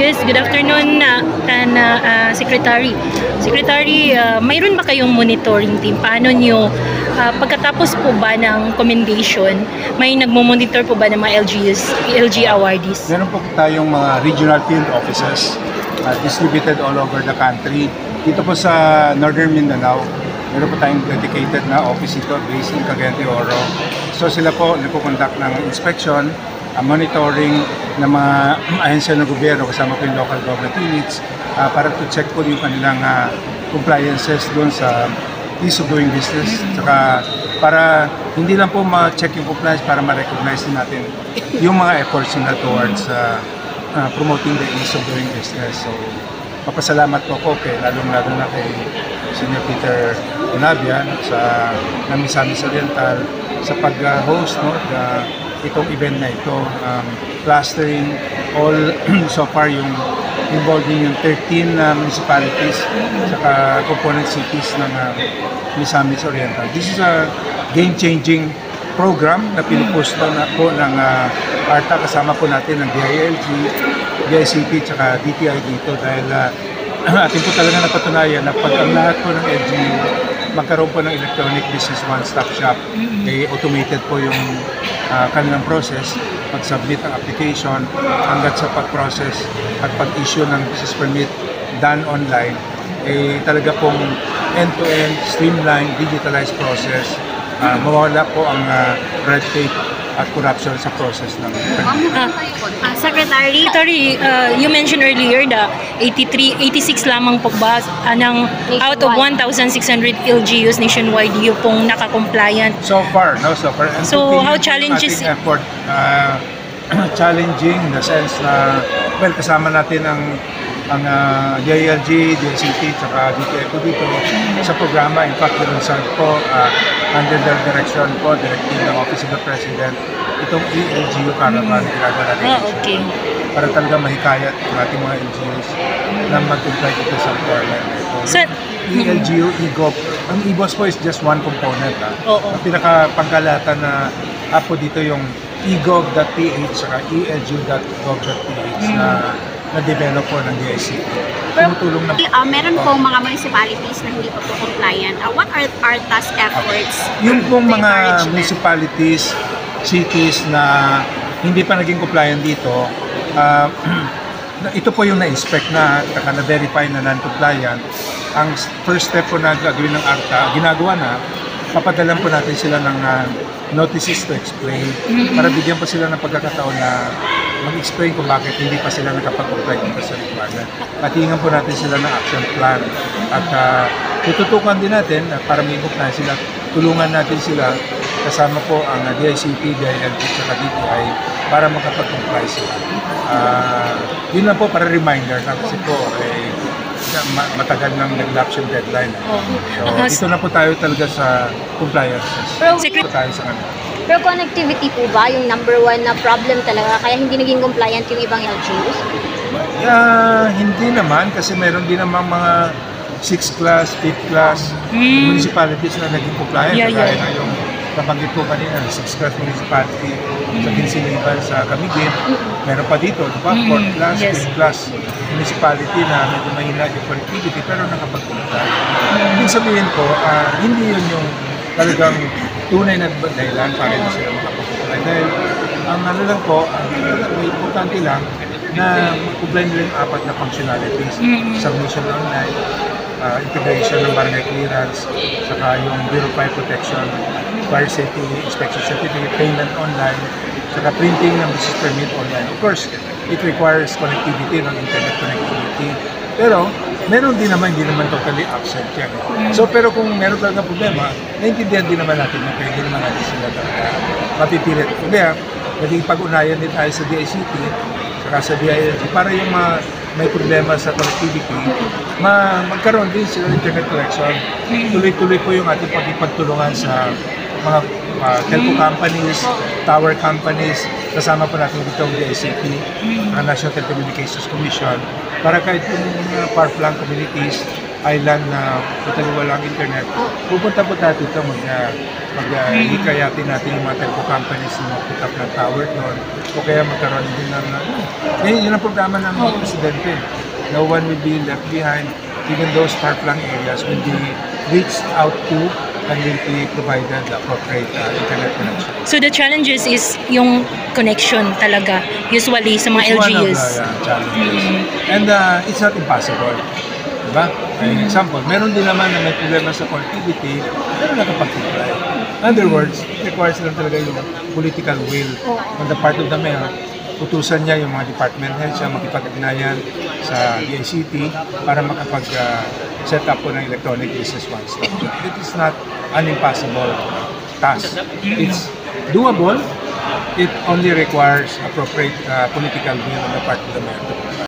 Yes, good afternoon Secretary. Secretary, mayroon ba kayong monitoring team? Paano nyo, pagkatapos po ba ng commendation, may nagmo-monitor po ba ng mga LG awardees? Meron po tayong mga regional field offices distributed all over the country. Dito po sa Northern Mindanao, meron po tayong dedicated na office ito based in Cagayan de Oro. So sila po nagpo-conduct ng inspection, monitoring ng mga ahensya ng gobyerno kasama po yung local government units para to check po yung kanilang compliances doon sa ease of doing business. Saka para hindi lang po ma-check yung compliance, para ma-recognize natin yung mga efforts nila towards promoting the ease of doing business. So papasalamat po ko lalong-lalo na kay Senior Peter Unabia sa Misamis Oriental sa pag-host itong event na ito, clustering all so far yung involving yung 13 municipalities saka component cities ng Misamis Oriental. This is a game-changing program na pinupush na po ng ARTA, kasama po natin ng DILG, DICT saka DTI dito dahil atin po talaga napatunayan na pag ang lahat po ng LGU magkaroon po ng electronic business one-stop shop, automated po yung kanilang process, pag-submit ng application hanggat sa pag-process at pag-issue ng business permit done online, talaga pong end-to-end, streamlined, digitalized process. Mawala po ang red tape at corruption sa process ng Secretary, you mentioned earlier the 86 lamang po ba out of 1,600 LGUs nationwide yung pong naka-compliant? So far, no? So far. And so how challenges? Effort, challenging in the sense na, well, kasama natin ang DILG, DICT, saka DTI po dito sa programa. In fact, i-resolve po under the direction po, directive ng Office of the President, itong ELGU Caravan ginagawa natin. Okay. Para talaga mahikayat ang ating mga LGUs na mag-comply dito sa requirement na ito. ELGU, EGOV. Ang EBOS po is just one component. Ang pinaka-pangkalatan na po dito yung egov.ph saka elgu.gov.ph na develop po ng DICT. Tumutulong na meron pong mga municipalities na hindi pa po compliant. What are ARTA's efforts? Yung pong mga municipalities, cities na hindi pa naging compliant dito, ito po yung na-inspect na na-verify na non-compliant. Ang first step po na gagawin ng ARTA, ginagawa na, papadalan po natin sila ng notices to explain para bigyan po sila ng pagkakataon na mag-explain kung bakit hindi pa sila nakapag-comply dito sa requirement. Patingan po natin sila ng action plan at tututukan din natin para may compliance sila, tulungan natin sila kasama po ang DICT, DILG at DTI para makapag-comply sila. Yun lang po para reminder na kasi po matagal ng nag-election deadline. So dito na po tayo talaga sa compliance. Pero connectivity po ba yung number one na problem talaga kaya hindi naging compliant yung ibang LGUs? Hindi naman kasi meron din naman mga 6th class, 5th class municipalities na naging compliant. Kaya na yung nabanggit ko kanina, 6th class municipality sa Kinsilibal sa Camiguin. Meron pa dito, diba? 4th class, 5th class municipality na medyo mahina yung connectivity pero nakapag-comply. Ibig sabihin po, hindi yun yung talagang tunay na dahilan para hindi sila makapag-comply. Dahil ang lang po, may importante lang na mag-comply nila yung 4 na functionalities. Submission online, integration ng barangay clearance, saka yung Bureau of Fire Protection, Fire Safety Inspection Certificate, payment online, saka printing ng business permit online. Of course, it requires connectivity ng internet connectivity. Pero, meron din naman, hindi naman totally absent yan. So, pero kung meron talaga problema, naintindihan din naman natin na pwede naman natin sila talaga mapipilit. Kaya, naging pag-unayan din tayo sa DICT, saka sa DILG, para yung may problema sa connectivity, magkaroon din sila internet connection. Tuloy-tuloy po yung ating pagtulungan sa mga telco companies, tower companies, kasama po natin dito ang DICT, ang National Telecommunications Commission, para kahit yung far-flung communities island na totally walang internet, pupunta po tayo dito hikayatin natin yung mga telco companies na mag-put up ng tower doon o kaya magkaroon din ng yun ang programa ng mga presidente. No one will be left behind. Even those far-flung areas will be reached out to and will be provided the appropriate internet connection. So the challenges is yung connection talaga, usually sa mga It's one of LGUs. the challenges. And it's not impossible. Diba? An example, meron din naman na may problema sa connectivity, pero nakapag-comply. In other words, it requires lang talaga yung political will on the part of the mayor. Utusan niya yung mga department heads siya makipag-ugnayan sa DICT para makapag-set up po ng electronic business one-stop. It is not an impossible task. It's doable. It only requires appropriate political will on the part of the mayor.